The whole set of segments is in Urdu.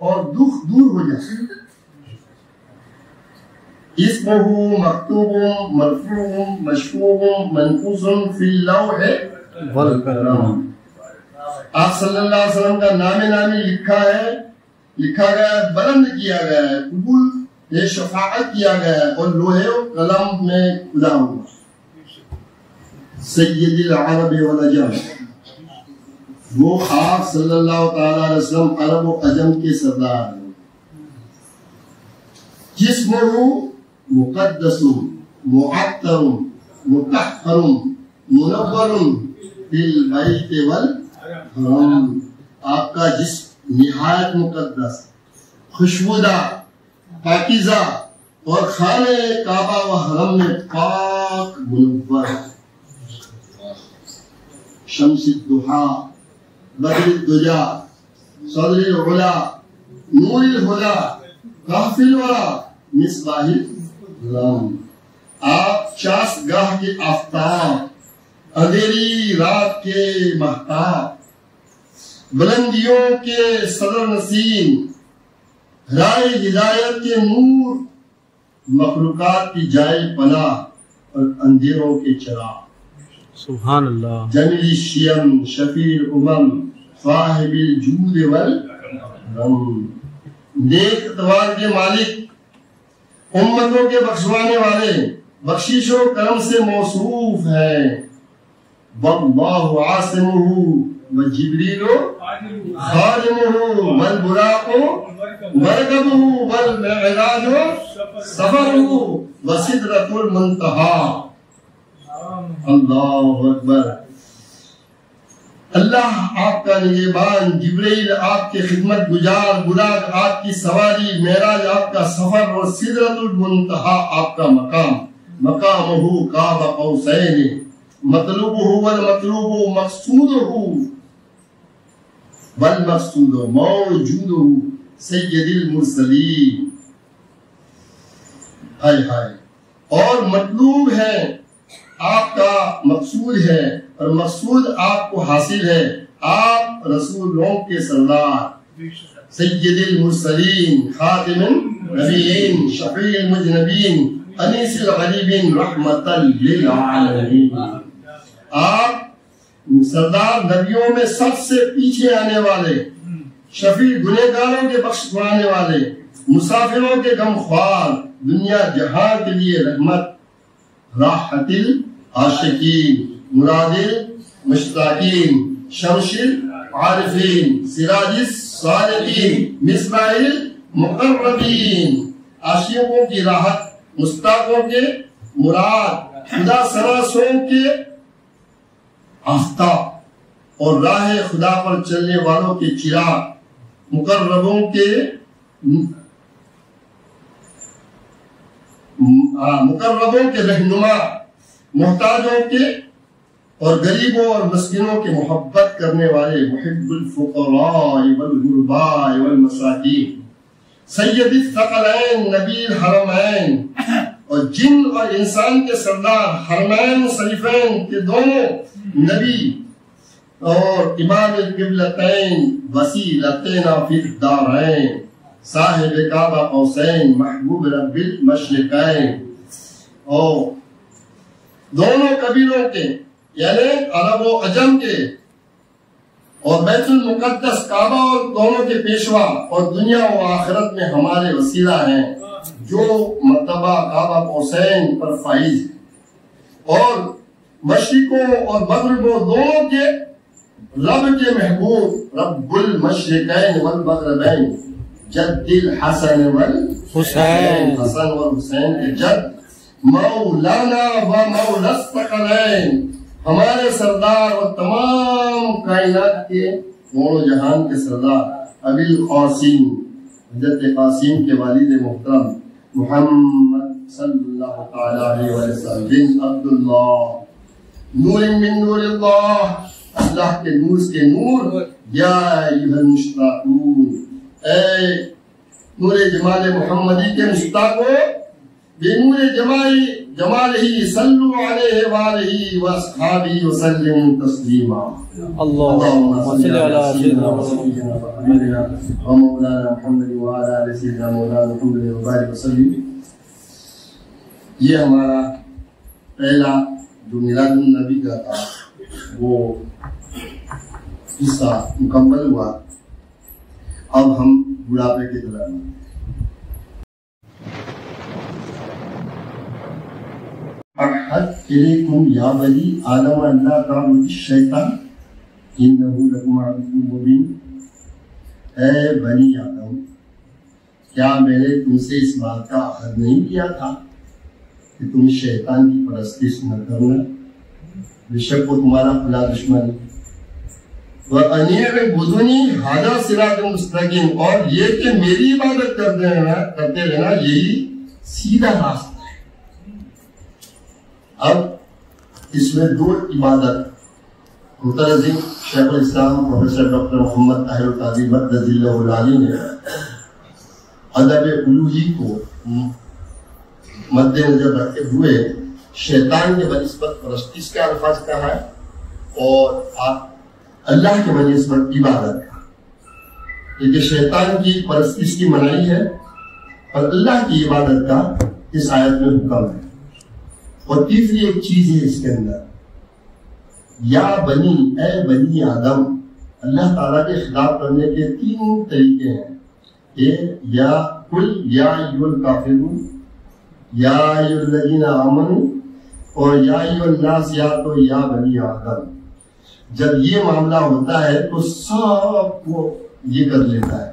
اور دکھ دور ہو جائے. اسمہ مکتوب مرفوع مشفوع منقوص فی اللوح والقلم. آپ صلی اللہ علیہ وسلم کا نام نامی لکھا گیا ہے، بلند کیا گیا ہے، قبول یہ شفاعت کیا گیا ہے اور لوہے و قلم میں کھدا ہوا. سید العرب والعجم، وہ آپ صلی اللہ تعالی علیہ وسلم عرب و عجم کے سردار ہیں. جسمہ مقدس معطر مطہر منور فی البیت والحرم. آپ کا جسم نہایت مقدس، خوشبودہ، پاکیزہ اور خانہ کعبہ و حرم میں پاک منور. شمس الضحیٰ بدر الدجا صدر العلا نور الہدی کہف الورا مصباح الظلام. آپ چاس گاہ کے آفتاب، اندھیری رات کے مہتاب، بلندیوں کے صدر نسیم، رائے ہدایت کے نور، مخلوقات کی جائے پناہ اور اندھیروں کے چراغ. سبحان اللہ. جمیل الشیم شفیع الامم صاحب الجود والکرم. نیک اتوار کے مالک، امتوں کے بخشوانے والے، بخشش و کرم سے موصوف ہے. واللہ عاصمہ وجبریل خادمہ والبراق مرکبہ والمعراج سفرہ وسدرۃ المنتہی. اللہ اکبر. اللہ آپ کا نگہبان، جبرائیل آپ کے خدمت گزار، براق آپ کی سواری، معراج آپ کا سفر اور سدرۃ المنتہی آپ کا مقام. مقامہ قاب قوسین مطلوبہ والمطلوب مقصودہ والمقصود موجودہ سید المرسلین. ہائے ہائے. اور مطلوب ہے آپ کا مقصود ہے اور مقصود آپ کو حاصل ہے. آپ رسولوں کے سردار، سید المرسلین، خاتم النبیین، شفیع المذنبین، انیس الغریبین، رحمت للعالمین. آپ سردار نبیوں میں سب سے پیچھے آنے والے، شفیع گنہگاروں کے بخشوانے والے، مسافروں کے غمخوار، دنیا جہاں کے لیے رحمت، راحت العاشقین، مراد المشتاقین، شمس العارفین، سراج الصالحین، مصباح المقربین. عاشقوں کی راحت، مشتاقوں کے مراد، خدا سراسوں کے آفتاب اور راہ خدا پر چلنے والوں کے چراغ، مقربوں کے رہنما، محتاجوں کے اور غریبوں اور مسکینوں کے محبت کرنے والے، محب الفقراء والغرباء والمساکین، سید الثقلین، نبی الحرمین، اور جن اور انسان کے سردار، حرمین شریفین کے دونوں نبی اور امام القبلتین، وسیلتنا فی الدارین، صاحب کعبہ قوسین، محبوب رب المشرقین. اور دونوں قبیلوں کے یعنی عرب و عجم کے اور بیت المقدس کعبہ اور دونوں کے پیشوا اور دنیا و آخرت میں ہمارے وسیلہ ہیں، جو مرتبہ کعبہ قوسین پر فائز ہے. اور مشرقوں اور مغربوں دونوں کے رب کے محبوب، رب المشرقین والمغربین، جد الحسن والحسین، حسن والحسین کے جد، مولانا و مولا الثقلین، ہمارے سردار اور تمام کائنات کے دونوں جہان کے سردار، ابی القاسم، حضرت قاسم کے والد محترم محمد صلی اللہ تعالی علیہ وسلم بن عبداللہ، نور من نور اللہ، اللہ کے نور کے نور. یا ایھا المشتاقون، اے نور جمال محمدی کے مشتاقوں، بنور جمالہ صلو علیہ وآلہ واصحابہ وسلم تسلیما اللهم صل على سيدنا محمد ومولانا محمد وعلى آل سيدنا مولانا محمد وبارک وسلم۔ یہ ہمارا پہلا جو میلاد النبی کا تھا وہ حصہ مکمل ہوا۔ اب ہم بڑھاپے کے دوران احد الیکم یا بنی آدم اللہ تعبدوا الشیطان انہ لکم عدو مبین۔ اے بنی آدم، کیا میں نے تم سے اس بات کا عہد نہیں کیا تھا کہ تم شیطان کی پرستش نہ کرنا؟ بے شک وہ تمہارا کھلا دشمن ہے۔ وَأَنِ اعْبُدُونِي هَذَا صِرَاطٌ مُسْتَقِيمٌ، اور یہ کہ میری عبادت کرتے رہنا یہی سیدھا راستہ ہے۔ اب اس میں دو عبادت مترجم شیخ الاسلام پروفیسر ڈاکٹر محمد طاہر القادری مدد اللہ العالی نے ادب الوہی کو مد نظر رکھتے ہوئے شیطان کے بنسبت پرستش کا الفاظ کہا ہے اور اللہ کے بنسبت عبادت کا، کیونکہ شیطان کی پرستش کی منائی ہے اور اللہ کی عبادت کا اس آیت میں حکم ہے۔ اور تیسری ایک چیز ہے اس کے اندر، یا بنی، اے بنی آدم، اللہ تعالیٰ کے خطاب کرنے کے تین طریقے ہیں، یا قل یا ایھا الکافرون، یا ایھا الذین آمنوا، اور یا ایھا الناس، یا تو یا بنی آدم۔ جب یہ معاملہ ہوتا ہے تو سب کو یہ کر لیتا ہے،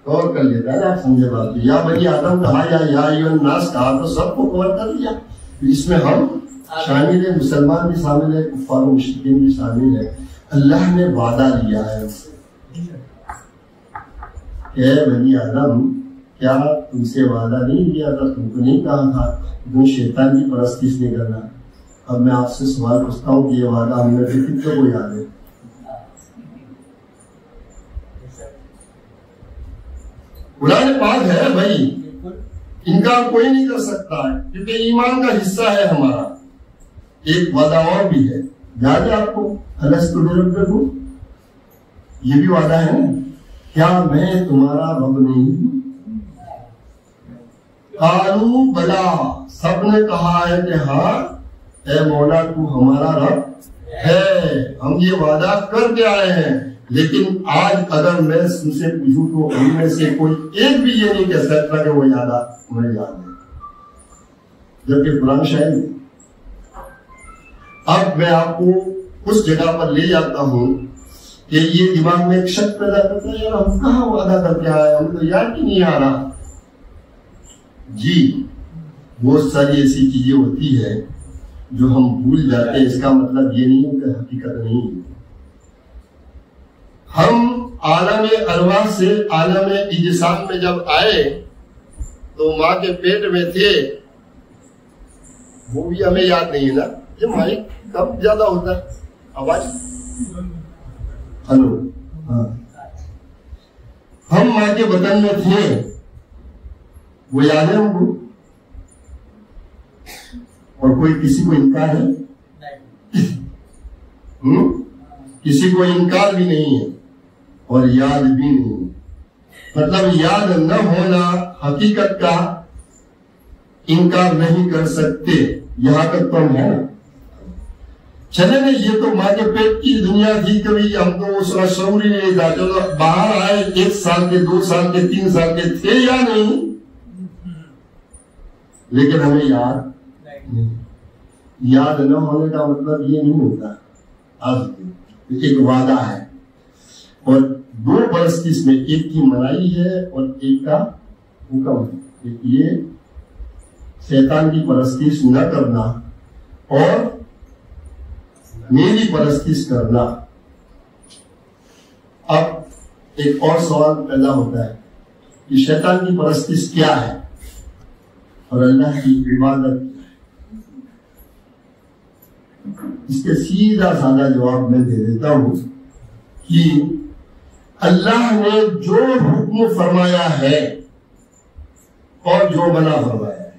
کور کر لیتا ہے نا، آپ سمجھے بات؟ یا بنی آدم کہا یا ایھا الناس کہا تو سب کو کور کر لیا۔ اس میں ہم شامل ہیں، مسلمان بھی شامل ہے، کفار و مشرکین بھی شامل ہے۔ اللہ نے وعدہ لیا ہے ان سے کہ اے بنی آدم، کیا تم سے وعدہ نہیں لیا تھا؟ تم کو نہیں کہا تھا تم شیطان کی پرستش نہیں کرنا؟ اب میں آپ سے سوال پوچھتا ہوں کہ یہ وعدہ ہم نے کتنے کو یاد ہے؟ قرآن پاک ہے بھائی، انکار کوئی نہیں کر سکتا ہے کیونکہ ایمان کا حصہ ہے ہمارا۔ ایک وعدہ اور بھی ہے، یاد ہے آپ کو؟ الستو بربکم، یہ بھی وعدہ ہے نا، کیا میں تمہارا رب نہیں ہوں؟ قالوا بلا، سب نے کہا ہے کہ ہاں اے مولا تو ہمارا رب ہے، ہم یہ وعدہ کر کے آئے ہیں۔ لیکن آج اگر میں تم سے پوچھوں تو ان میں سے کوئی ایک بھی یہ نہیں کہہ سکتا کہ وہ یاد ہمیں یاد ہے، جبکہ قرآن شاید۔ اب میں آپ کو اس جگہ پر لے جاتا ہوں کہ یہ دماغ میں ایک شک پیدا کرتا ہے، یار ہم کہاں وعدہ کر کے آئے، ہم تو یاد ہی نہیں آ رہا۔ جی بہت ساری ایسی چیزیں ہوتی ہے جو ہم بھول جاتے ہیں، اس کا مطلب یہ نہیں ہے کہ حقیقت نہیں ہے۔ ہم عالم ارواح سے عالم اجسام میں جب آئے تو ماں کے پیٹ میں تھے، وہ بھی ہمیں یاد نہیں ہے نا۔ یہ مائک کب زیادہ ہوتا ہے آواز؟ ہلو، ہاں، ہم ماں کے بدن میں تھے، وہ یاد ہے ہم کو؟ اور کوئی کسی کو انکار ہے؟ کسی کو انکار بھی نہیں ہے اور یاد بھی نہیں ہے۔ مطلب یاد نہ ہونا حقیقت کا انکار نہیں کر سکتے، یہاں تک تو ہم ہیں۔ چلے نہیں، یہ تو ماں کے پیٹ کی دنیا تھی، کبھی ہم تو اس کا شعور ہی نہیں تھا۔ چلو باہر آئے، 1 سال کے 2 سال کے 3 سال کے تھے یا نہیں، لیکن ہمیں یاد نہیں۔ یاد نہ ہونے کا مطلب یہ نہیں ہوتا، اب ایک وعدہ ہے اور 2 پرستش میں، ایک کی منائی ہے اور ایک کا حکم ہے۔ ایک یہ شیطان کی پرستش نہ کرنا اور میری پرستش کرنا۔ اب ایک اور سوال پیدا ہوتا ہے کہ شیطان کی پرستش کیا ہے اور اللہ کی عبادت کیا ہے؟ اس کے سیدھا سادہ جواب میں دے دیتا ہوں کہ اللہ نے جو حکم فرمایا ہے اور جو منع فرمایا ہے،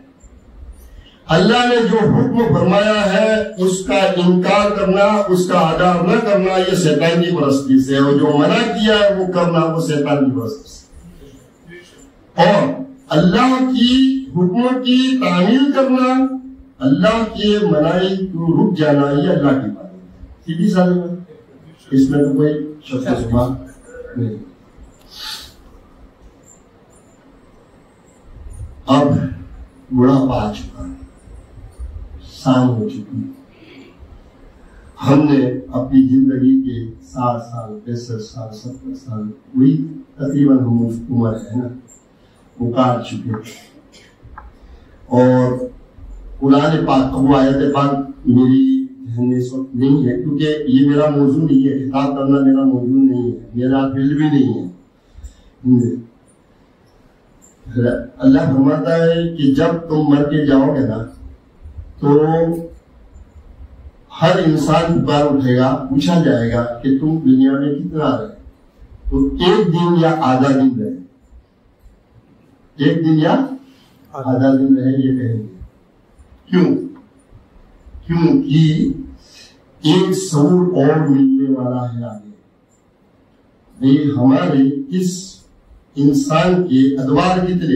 اللہ نے جو حکم فرمایا ہے اس کا انکار کرنا، اس کا ادا نہ کرنا، یہ شیطان کی پرستی سے، اور جو منع کیا ہے وہ کرنا، وہ شیطان کی پرستی سے۔ اور اللہ کی حکم کی تعمیل کرنا، اللہ کے منائی کو رک جانا، یہ اللہ کی بات ہے، سیدھی سادی بات، اس میں تو کوئی شک و شبہ نہیں۔ اب بڑھاپا آ چکا ہے، سال ہو چکی، ہم نے اپنی زندگی کے 60 سال 65 سال 70 سال وہی تقریباً ہم عمر ہے نا، وہ کاٹ چکے، اور قرآن پاک وہ آیت پاک میری ذہن میں اس وقت نہیں ہے، کیونکہ یہ میرا موضوع نہیں ہے، خطاب کرنا میرا موضوع نہیں ہے، میرا فیلڈ بھی نہیں ہے۔ اللہ فرماتا ہے کہ جب تم مر کے جاؤ گے نا تو ہر انسان بار اٹھے گا، پوچھا جائے گا کہ تم دنیا میں کتنا رہے، تو 1 دن یا آدھا دن رہے، 1 دن یا آدھا دن رہے، یہ کہیں گے۔ کیوں؟ کیونکہ ایک شعور اور ملنے والا ہے آگے۔ ہمارے اس انسان کے ادوار کتنے،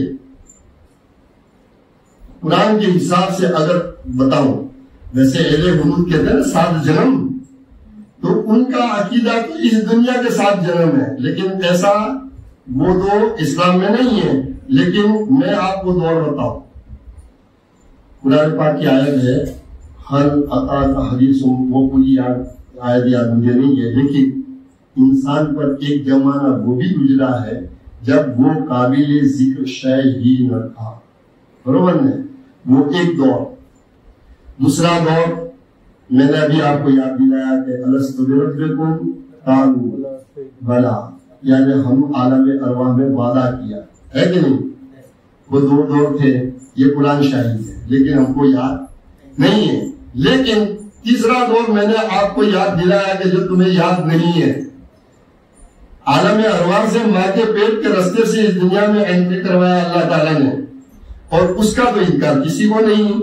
قرآن کے حساب سے اگر بتاؤں، ویسے اہل حدود کہتے ہیں 7 جنم، تو ان کا عقیدہ تو اس دنیا کے 7 جنم ہے، لیکن ایسا وہ تو اسلام میں نہیں ہے۔ لیکن میں آپ کو دور بتاؤں، قرآن پاک کی آیت ہے، ہر عطا کا حدیث، وہ پوری آیت یاد مجھے نہیں ہے، لیکن انسان پر ایک زمانہ وہ بھی گزرا ہے جب وہ قابل ذکر شے ہی نہ تھا، برابر نے، وہ ایک دور۔ دوسرا دور میں نے ابھی آپ کو یاد دلایا کہ الستو بربکم قالوا بلا، یعنی ہم عالم ارواح میں وعدہ کیا ہے کہ نہیں، وہ 2 دور تھے، یہ قرآن شاہد ہے، لیکن ہم کو یاد نہیں ہے۔ لیکن تیسرا دور میں نے آپ کو یاد دلایا کہ جو تمہیں یاد نہیں ہے، عالم ارواح سے ماں کے پیٹ کے رستے سے اس دنیا میں انٹری کروایا اللہ تعالیٰ نے، اور اس کا تو انکار کسی کو نہیں ہے،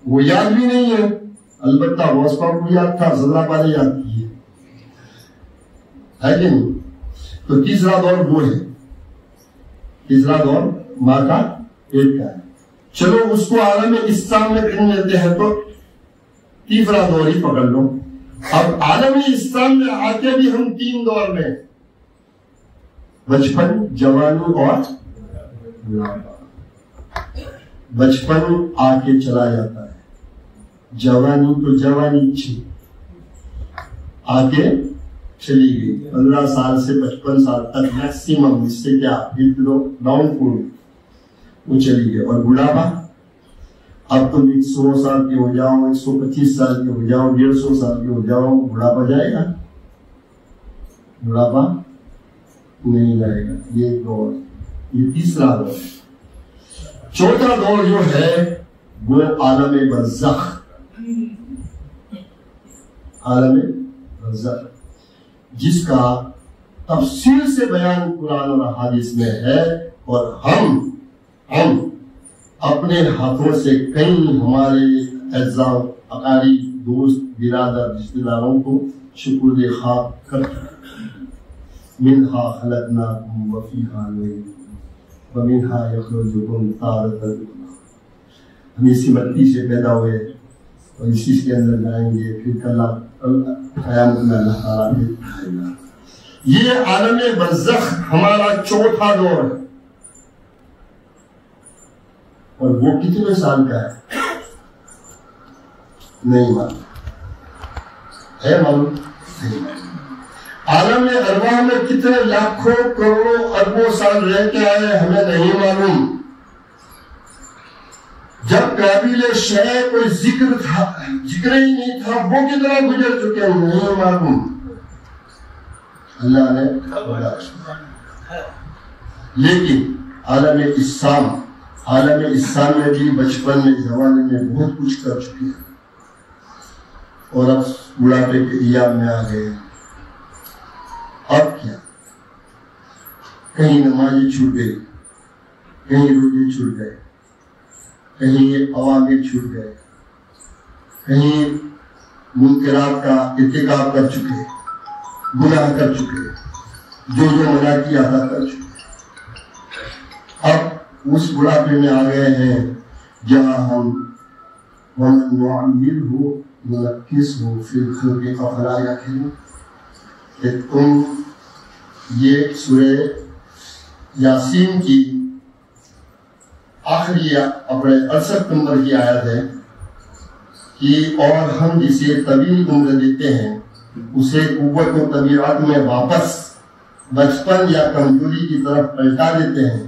وہ یاد بھی نہیں ہے۔ البتہ غوث پاک کو یاد تھا، صلی اللہ علیہ یاد کی ہے کہ نہیں۔ تو تیسرا دور وہ ہے، تیسرا دور ماں کا پیٹ کا ہے۔ چلو اس کو عالم اسلام میں کہیں لیتے ہیں تو تیسرا دور ہی پکڑ لو۔ اب عالم اسلام میں آ کے بھی ہم 3 دور میں، بچپن، جوانی اور بچپن آ کے چلا جاتا ہے، جوانی تو جوانی تھی، آ کے چلی گئی، 15 سال سے 55 سال تک میکسیمم، اس سے کیا ڈاؤن فول وہ چلی گئی۔ اور بڑھاپا، اب تم 100 سال کے ہو جاؤ، 125 سال کے ہو جاؤ، 150 سال کے ہو جاؤ، بڑھاپا جائے گا؟ بڑھاپا نہیں جائے گا۔ یہ دور، یہ تیسرا دور۔ چوتھا دور جو ہے وہ عالم برزخ، عالم برزخ، جس کا تفصیل سے بیان قرآن اور حدیث میں ہے، اور ہم اپنے ہاتھوں سے کئی ہمارے اعزاء، اقارب، دوست، برادر، رشتہ داروں کو شکر خاک کرتے ہیں۔ منہا خلقناکم وفیہا نعیدکم ومنہا یخرجکم تارۃ اخری، ہم اسی مٹی سے پیدا ہوئے اور اسی کے اندر جائیں گے، پھر کل قیامت میں اللہ تعالیٰ نے اٹھائے گا۔ یہ عالم برزخ ہمارا چوتھا دور ہے، اور وہ کتنے سال کا ہے نہیں معلوم، ہے معلوم نہیں معلوم۔ عالم ارواح میں کتنے لاکھوں کروڑوں اربوں سال رہ کے آئے ہمیں نہیں معلوم۔ جب قابل شے کوئی ذکر تھا، ذکر ہی نہیں تھا، وہ کتنا گزر چکے ہیں نہیں معلوم، اللہ نے بڑا۔ لیکن عالم اسلام میں بھی بچپن میں، جوانی میں بہت کچھ کر چکے ہیں، اور اب بڑھاپے کے ایام میں آ گئے۔ اب کیا؟ کہیں نمازیں چھوٹ گئی، کہیں روزے چھوٹ گئے، کہیں اوامر چھوٹ گئے، کہیں منکرات کا ارتکاب کر چکے، گناہ کر چکے، جو منع کیا تھا کر چکے، اب اس بڑھاپے میں آ گئے ہیں جہاں ہم وَمَن نُعَمِّرْهُ نُنَكِّسْهُ فِي الْخَلْقِ أَفَلَا يَعْقِلُونَ کہ تم یہ سورہ یاسین کی آخری اپنے 68 نمبر کی آیت ہے کہ اور ہم جسے طویل عمر دیتے ہیں اسے قوت و طبیعت میں واپس بچپن یا کمزوری کی طرف پلٹا دیتے ہیں،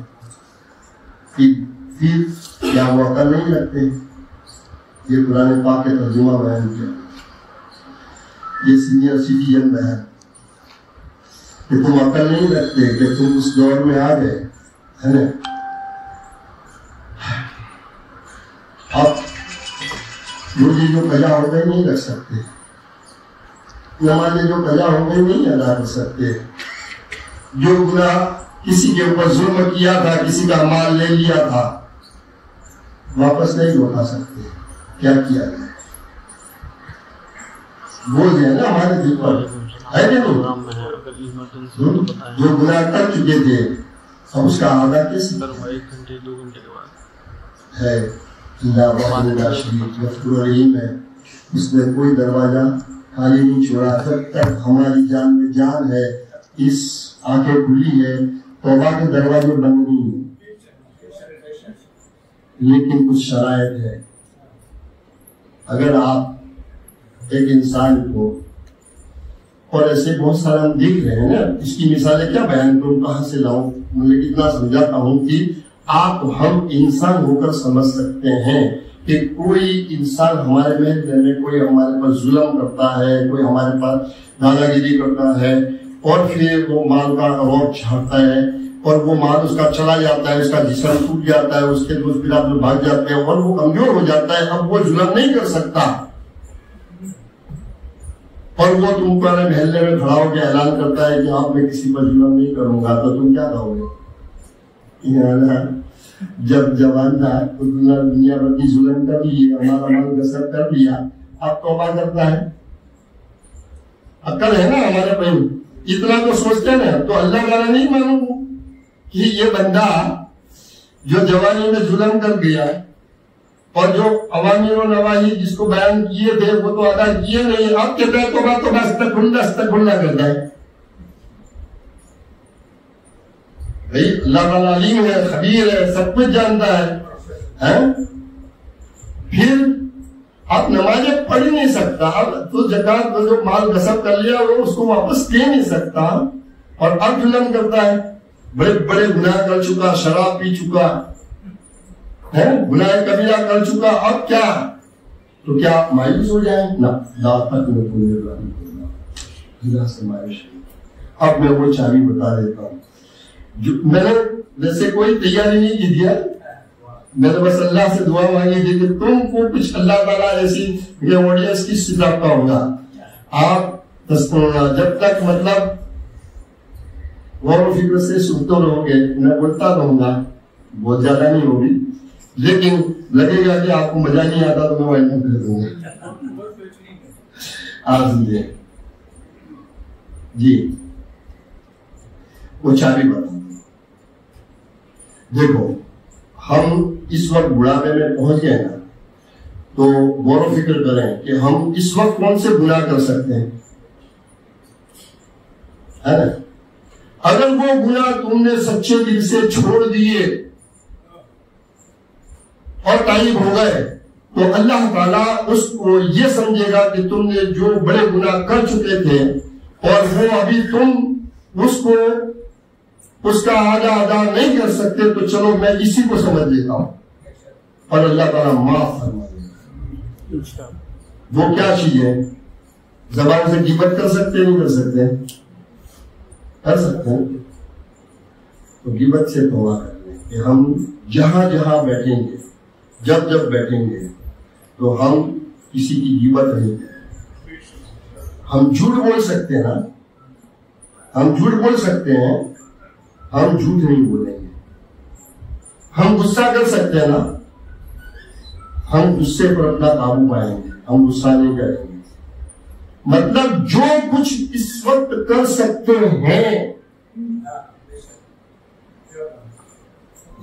پھر کیا وہ عقل نہیں رکھتے؟ یہ قرآن پاک کے ترجمہ بیان کیا، یہ سینئر سٹیزن بیان کہ تم عقل نہیں رکھتے کہ تم اس دور میں آ گئے ہے نا۔ اب روزی جو قضا ہو گئی نہیں رکھ سکتے، نمازیں جو قضا ہو گئی نہیں ادا کر سکتے، جو گناہ کسی کے اوپر ظلم کیا تھا، کسی کا مال لے لیا تھا، واپس نہیں لوٹا سکتے، کیا کیا جائے؟ بول دیں نا ہمارے دل پر ہے کہ نہیں؟ جو گناہ کر چکے تھے اب اس کا آدھا کیسے ہے؟ اللہ شریف غفور رحیم ہے، اس نے کوئی دروازہ خالی نہیں چھوڑا، جب تک ہماری جان میں جان ہے، اس آنکھیں کھلی ہے، توبہ کے دروازے بند نہیں ہیں، لیکن کچھ شرائط ہے۔ اگر آپ ایک انسان کو، اور ایسے بہت سارے ہم دیکھ رہے ہیں نا، اس کی مثالیں کیا بیان کروں، کہاں سے لاؤں، میں اتنا سمجھاتا ہوں کہ آپ ہم انسان ہو کر سمجھ سکتے ہیں کہ کوئی انسان ہمارے محل میں کوئی ہمارے پر ظلم کرتا ہے، کوئی ہمارے پاس دادا گیری کرتا ہے، اور پھر وہ مال کا روب چھاڑتا ہے، اور وہ مال اس کا چلا جاتا ہے، اس کا جسم ٹوٹ جاتا ہے، اس کے دوست برادر بھاگ جاتے ہیں، اور وہ کمزور ہو جاتا ہے، اب وہ ظلم نہیں کر سکتا، اور وہ تم پر محلے میں کھڑا ہو کے اعلان کرتا ہے کہ آپ میں کسی پر ظلم نہیں کروں گا، تو تم کیا کہو گے؟ جب جوان تھا تو دنیا بھر کی ظلم کر لی، ہمارا مال گسر کر لیا، اب توبہ کرتا ہے، عقل ہے نا ہمارے پہ، اتنا تو سوچتے نا، تو اللہ تعالیٰ نہیں مانوں کہ یہ بندہ جو جوانی میں ظلم کر گیا اور جو اوامر و نواہی جس کو بیان کیے تھے وہ تو ادا کیے نہیں، اب کہتا ہے توبہ توبہ استغفر کرتا ہے۔ بھئی اللہ تعالیٰ علیم ہے، خبیر ہے، سب کچھ جانتا ہے، پھر اب نمازیں پڑھ ہی نہیں سکتا، اب تو زکات جو مال غصب کر لیا وہ اس کو واپس دے نہیں سکتا، اور اب ظلم کرتا ہے، بڑے بڑے گناہ کر چکا، شراب پی چکا ہے، گناہ کبیرہ کر چکا، اب کیا؟ تو کیا مایوس ہو جائیں؟ نہ، لا تقنطوا من اللہ سے مایوس۔ اب میں وہ چابی بتا دیتا ہوں، میں نے جیسے کوئی تیاری نہیں کی تھی، میں نے بس اللہ سے دعا مانگی تھی کہ تم کو کچھ اللہ تعالیٰ ایسی یہ آڈینس کس کتاب کا ہوگا، آپ جب تک مطلب غور و فکر سے سنتے رہو گے، میں بولتا رہوں گا، بہت زیادہ نہیں ہوگی، لیکن لگے گا کہ آپ کو مزہ نہیں آتا تو میں وائن کر دوں گا، آپ سمجھے جی۔ وہ چابی بتا دیکھو، ہم اس وقت بڑھاپے میں پہنچ گئے نا، تو غور و فکر کریں کہ ہم اس وقت کون سے گناہ کر سکتے ہیں، ہے نا؟ اگر وہ گناہ تم نے سچے دل سے چھوڑ دیے اور طائب ہو گئے تو اللہ تعالیٰ اس کو یہ سمجھے گا کہ تم نے جو بڑے گناہ کر چکے تھے اور وہ ابھی تم اس کو اس کا ادا نہیں کر سکتے، تو چلو میں اسی کو سمجھ لیتا ہوں، اور اللہ تعالیٰ معاف فرما دے گا۔ وہ کیا چیز ہے؟ زبان سے غیبت کر سکتے نہیں کر سکتے؟ کر سکتے ہیں، تو غیبت سے توبہ کر لیں کہ ہم جہاں جہاں بیٹھیں گے، جب جب بیٹھیں گے تو ہم کسی کی غیبت نہیں کریں۔ ہم جھوٹ بول سکتے ہیں نا، ہم جھوٹ بول سکتے ہیں، ہم جھوٹ نہیں بولیں گے۔ ہم غصہ کر سکتے ہیں نا، ہم غصے پر اپنا قابو پائیں گے، ہم غصہ نہیں کریں گے. مطلب جو کچھ اس وقت کر سکتے ہیں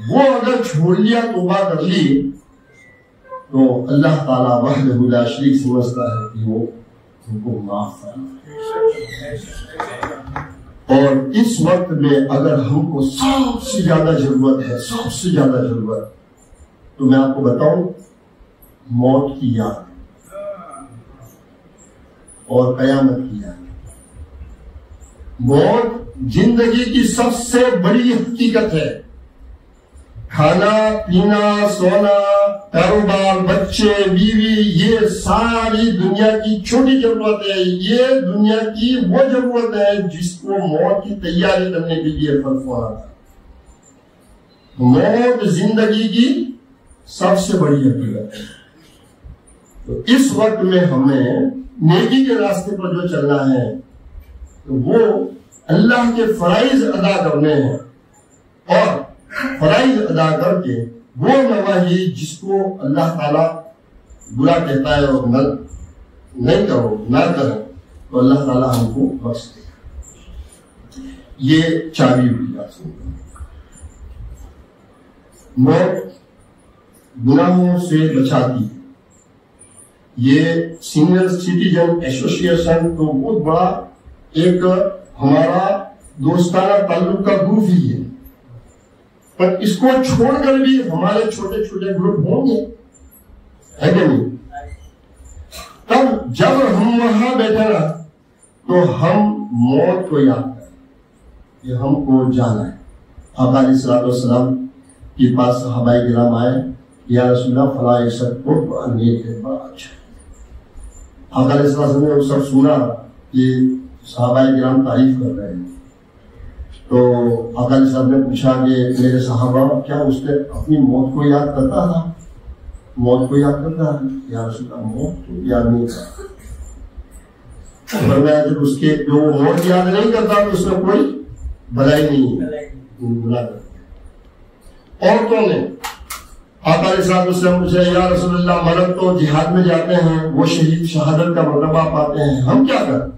وہ اگر چھوڑ لیا، توبہ کر لی، تو اللہ تعالیٰ وحدہ لا شریک سمجھتا ہے کہ وہ ان کو معاف کرنا. اور اس وقت میں اگر ہم کو سب سے زیادہ ضرورت ہے، سب سے زیادہ ضرورت، تو میں آپ کو بتاؤں، موت کی یاد اور قیامت کی یاد. موت زندگی کی سب سے بڑی حقیقت ہے. کھانا پینا، سونا، کاروبار، بچے، بیوی، یہ ساری دنیا کی چھوٹی ضرورت ہے. یہ دنیا کی وہ ضرورت ہے جس کو موت کی تیاری کرنے کے لیے فرض ہونا تھا. موت زندگی کی سب سے بڑی حقیقت ہے. تو اس وقت میں ہمیں نیکی کے راستے پر جو چلنا ہے تو وہ اللہ کے فرائض ادا کرنے ہیں، اور فرائض ادا کر کے وہ نواہی جس کو اللہ تعالیٰ برا کہتا ہے اور نہیں کرو، نہ کرو، تو اللہ تعالیٰ ہم کو بخش دے گا. یہ چابی ہوئی آپ سے. موت گناہوں سے بچاتی ہے. یہ سینئر سٹیزن ایسوسیشن تو بہت بڑا ایک ہمارا دوستانہ تعلق کا گروپ ہی ہے، پر اس کو چھوڑ کر بھی ہمارے چھوٹے چھوٹے گروپ ہوں گے، ہے کہ نہیں؟ تب جب ہم وہاں بیٹھے نا تو ہم موت کو یاد کریں کہ ہم کو جانا ہے. آقا علیہ الصلوۃ والسلام کے پاس صحابہ کرام آئے، یا رسول اللہ فلاں یہ سب بڑا نیک ہے، بڑا اچھا ہے. آقا علیہ السلام نے وہ سب سنا کہ صحابہ کرام تعریف کر رہے ہیں. تو آقا علیہ السلام نے پوچھا کہ میرے صحابہ کیا اس نے اپنی موت کو یاد کرتا تھا؟ موت کو یاد کرتا ہے؟ یا رسول اللہ موت کو یاد نہیں کرتا. فرمایا جب اس کے جو موت یاد نہیں کرتا تو اس میں کوئی بھلائی نہیں ہے. عورتوں نے آقا علیہ السلام پوچھا، یا رسول اللہ مرد تو جہاد میں جاتے ہیں، وہ شہید شہادت کا مرتبہ پاتے ہیں، ہم کیا کریں؟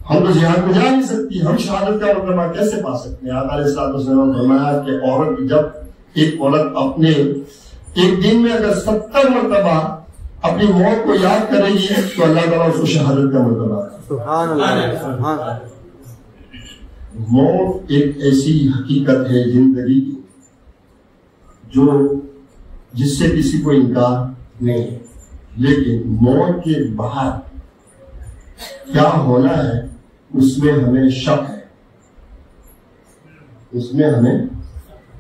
ہم تو جہاد میں جا نہیں سکتی، ہم شہادت کا مرتبہ کیسے پا سکتے ہیں؟ آقا علیہ السلام نے فرمایا کہ عورت جب ایک عورت اپنے ایک دن میں اگر 70 مرتبہ اپنی موت کو یاد کرے گی تو اللہ تعالیٰ اس کو شہادت کا مرتبہ ہے. سبحان اللہ، سبحان اللہ. موت ایک ایسی حقیقت ہے زندگی کی جو جس سے کسی کو انکار نہیں ہے، لیکن موت کے بعد کیا ہونا ہے اس میں ہمیں شک ہے. اس میں ہمیں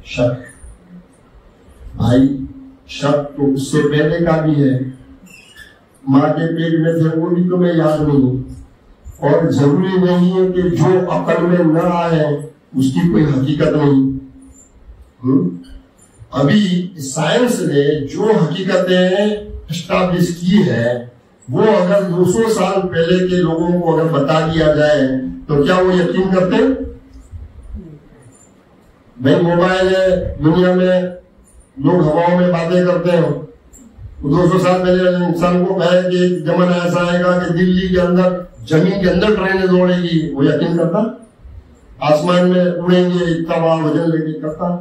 شک ہے بھائی. شک تو اس سے پہلے کا بھی ہے. ماں کے پیٹ میں تھے وہ بھی تمہیں یاد نہیں، اور ضروری نہیں ہے کہ جو عقل میں نہ آئے اس کی کوئی حقیقت نہیں. ابھی سائنس نے جو حقیقتیں اسٹیبلش کی ہے وہ اگر 200 سال پہلے کے لوگوں کو اگر بتا دیا جائے تو کیا وہ یقین کرتے؟ بھائی موبائل ہے، دنیا میں لوگ ہواؤں میں باتیں کرتے ہیں. 200 سال پہلے انسان کو کہے کہ ایک زمانہ ایسا آئے گا کہ دلی کے اندر زمین کے اندر ٹرینیں دوڑے گی، وہ یقین کرتا؟ آسمان میں اڑیں گے اتنا بڑا وزن لے کے کرتا؟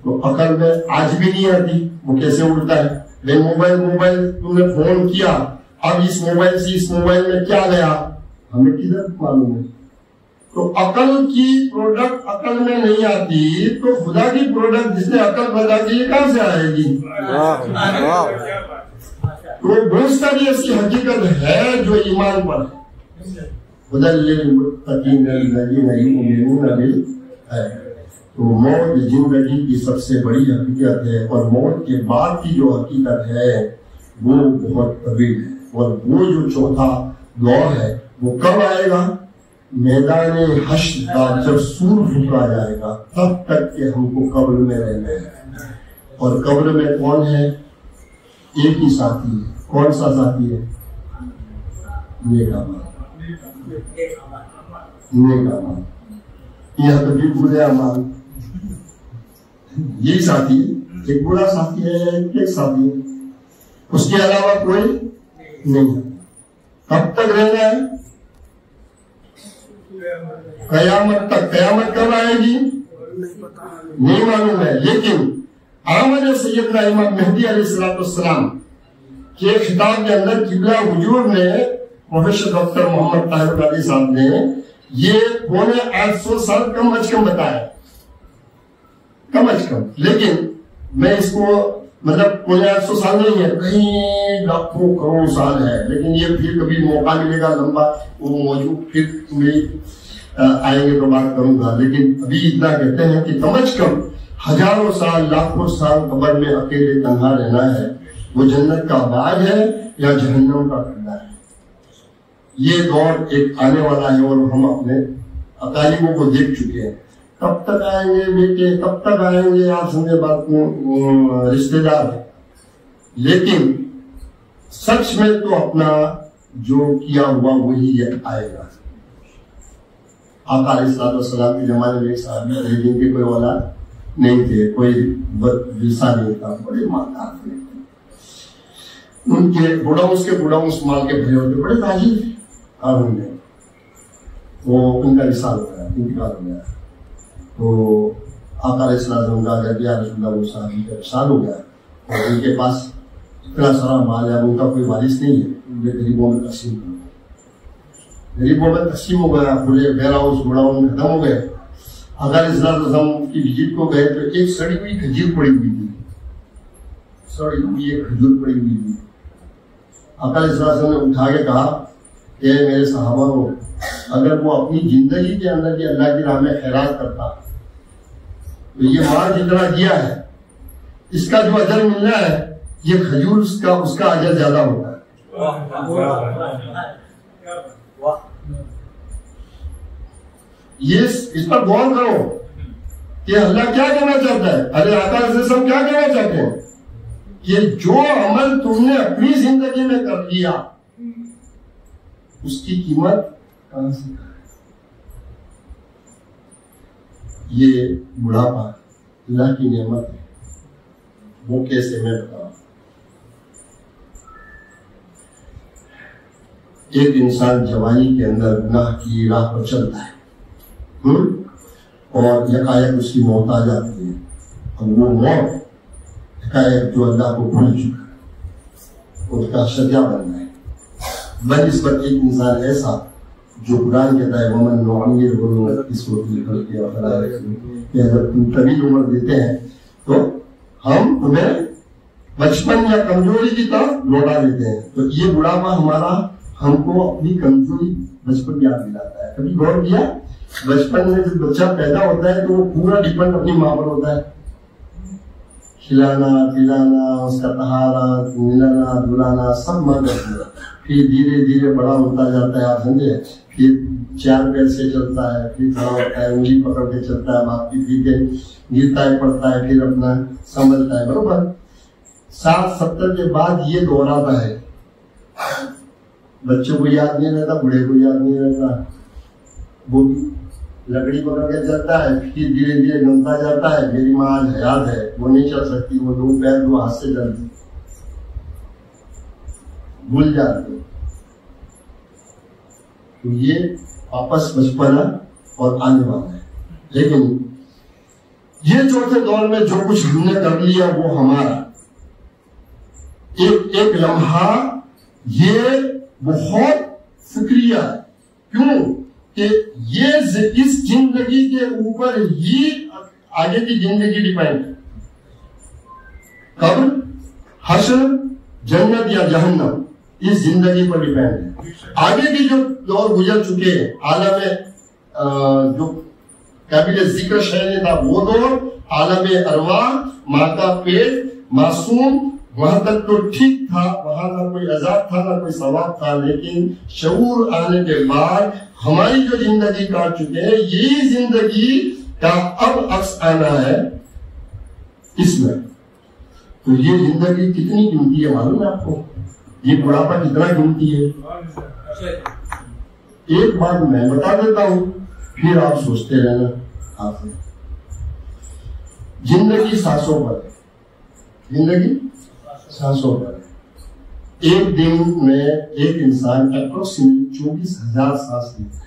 تو عقل میں آج بھی نہیں آتی وہ کیسے اڑتا ہے. لیکن موبائل تم نے فون کیا، اب اس موبائل سے اس موبائل میں کیا گیا ہمیں کدھر معلوم ہے. تو عقل کی پروڈکٹ عقل میں نہیں آتی تو خدا کی پروڈکٹ جس نے عقل پیدا کی کہاں سے آئے گی؟ تو بہت ساری ایسی حقیقت ہے جو ایمان پر ہے. تو موت زندگی کی سب سے بڑی حقیقت ہے، اور موت کے بعد کی جو حقیقت ہے وہ بہت طویل ہے. اور وہ جو چوتھا دور ہے وہ کب آئے گا؟ میدان حشر کا جب سور پھونکا جائے گا تب تک کہ ہم کو قبر میں رہنا ہے. اور قبر میں کون ہے؟ ایک ہی ساتھی ہے. کون سا ساتھی ہے؟ نیک اعمال. نیک اعمال. یہ تو بھی برے اعمال. یہی ساتھی ہے، ایک بڑا ساتھی ہے، ایک ساتھی ہے، اس کے علاوہ کوئی نہیں ہے۔ کب تک رہنا ہے؟ قیامت تک۔ قیامت کب آئے گی نہیں معلوم ہے، لیکن آمد سیدنا امام مہدی علیہ السلام کے خطاب کے اندر قبلہ حضور نے پروفیسر ڈاکٹر محمد طاہر قادری صاحب نے یہ 850 سال کم از کم بتایا، کم از کم، لیکن میں اس کو مطلب 850 سال نہیں ہے، کہیں لاکھوں کروڑ سال ہے، لیکن یہ پھر کبھی موقع ملے گا لمبا وہ موجود پھر تمہیں آئیں گے تو بات کروں گا، لیکن ابھی اتنا کہتے ہیں کہ کم از کم ہزاروں سال لاکھوں سال قبر میں اکیلے تنہا رہنا ہے، وہ جنت کا باغ ہے یا جہنم کا کنڈا ہے۔ یہ دور ایک آنے والا ہے اور ہم اپنے اقالیبوں کو دیکھ چکے ہیں۔ کب تک آئیں گے بیٹے، کب تک آئیں گے، آپ سمجھے بات کو رشتے دار ہیں، لیکن سچ میں تو اپنا جو کیا ہوا وہی آئے گا۔ آقا علیہ السلام کے زمانے میں ایک صحابی تھے جن کے کوئی اولاد نہیں تھے، کوئی ورثہ نہیں تھا، بڑے مالدار تھے، ان کے بڑاؤں مال کے بھرے ہوتے، بڑے تاجر تھے، اور وہ ان کا وصال ہو گیا، انتقال ہو گیا، تو آقا علیہ السلام کا جب یا رسول اللہ وہ صحابی کا وصال ہو گیا اور ان کے پاس اتنا سارا مال ہے، ان کا کوئی وارث نہیں ہے، ان کے غریبوں میں تقسیم ہو گیا، غریبوں میں تقسیم ہو گیا، پورے ویئر ہاؤس گوڈاؤن میں ختم ہو گئے۔ آقا علیہ السلام کی وزٹ کو گئے تو ایک سڑی ہوئی کھجور پڑی ہوئی تھی، سڑی ہوئی ایک کھجور پڑی ہوئی تھی۔ آقا علیہ السلام نے اٹھا کے کہا کہ میرے صحابہ کو اگر وہ اپنی زندگی کے اندر یہ اللہ کی راہ میں خیرات کرتا تو یہ مال جتنا دیا ہے اس کا جو اجر ملنا ہے یہ کھجور اس کا اجر زیادہ ہوتا ہے۔ یہ اس پر غور کرو کہ اللہ کیا کہنا چاہتا ہے، ارے آقا علیہ السلام کیا کہنا چاہتے ہیں کہ جو عمل تم نے اپنی زندگی میں کر لیا اس کی قیمت کہاں سے؟ یہ بڑھاپا اللہ کی نعمت ہے، وہ کیسے میں بتاؤں۔ ایک انسان جوانی کے اندر گناہ کی راہ پر چلتا ہے اور یکایک اس کی موت آ جاتی ہے، اور وہ موت یکایک جو اللہ کو بھول چکا ہے اس کا شجاع بننا ہے۔ بنسبت ایک انسان ایسا جو قرآن کہتا ہے ومن نعمرہ ننکسہ فی الخلق افلا یعقلون، کہ اگر تم طویل عمر دیتے ہیں تو ہم تمہیں بچپن یا کمزوری کی طرف لوٹا دیتے ہیں۔ تو یہ بڑھاپا ہمارا ہم کو اپنی کمزوری بچپن یاد دلاتا ہے۔ کبھی غور کیا بچپن میں جب بچہ پیدا ہوتا ہے تو وہ پورا ڈیپینڈ اپنی ماں پر ہوتا ہے، کھلانا پلانا، اس کا طہارت، ملانا دھلانا سب ماں کرتی ہے۔ پھر دھیرے دھیرے بڑا ہوتا جاتا ہے، آپ سمجھے، پھر 4 پیر سے چلتا ہے، پھر کھڑا ہوتا ہے، انگلی پکڑ کے چلتا ہے، باپ کی پیچھے گرتا ہے پڑتا ہے، پھر اپنا سنبھلتا ہے، برابر 60-70 کے بعد یہ دور آتا ہے۔ بچوں کو یاد نہیں رہتا، بوڑھے کو یاد نہیں رہتا، وہ لکڑی پکڑ کے چلتا ہے، پھر دھیرے دھیرے گنتا جاتا ہے، میری ماں آج حیات ہے، وہ نہیں چل سکتی، وہ 2 پیر 2 ہاتھ سے چلتی، بھول جاتی۔ تو یہ واپس بچپنا اور آنے والا ہے، لیکن یہ چوتھے دور میں جو کچھ ہم نے کر لیا وہ ہمارا ایک لمحہ یہ بہت فکریہ ہے۔ کیوں کہ یہ اس زندگی کے اوپر ہی آگے کی زندگی ڈیپینڈ ہے، قبر، حشر، جنت یا جہنم اس زندگی پر ڈیپینڈ ہے۔ آگے کی جو دور گزر چکے ہیں، عالم جو قابل ذکر شے نہیں تھا وہ دور، عالم ارواح، ماں کا پیٹ، معصوم، وہاں تک تو ٹھیک تھا، وہاں نہ کوئی عذاب تھا نہ کوئی ثواب تھا، لیکن شعور آنے کے بعد ہماری جو زندگی کاٹ چکے ہیں، یہی زندگی کا اب عکس آنا ہے اس میں۔ تو یہ زندگی کتنی قیمتی ہے معلوم ہے آپ کو؟ یہ بڑھاپا کتنا قیمتی ہے؟ ایک بات میں بتا دیتا ہوں، پھر آپ سوچتے رہنا۔ آپ زندگی سانسوں پر ہے، زندگی سانسوں پر ہے۔ ایک دن میں ایک انسان اپروکسیمیٹلی 24,000 سانس لیتا ہے،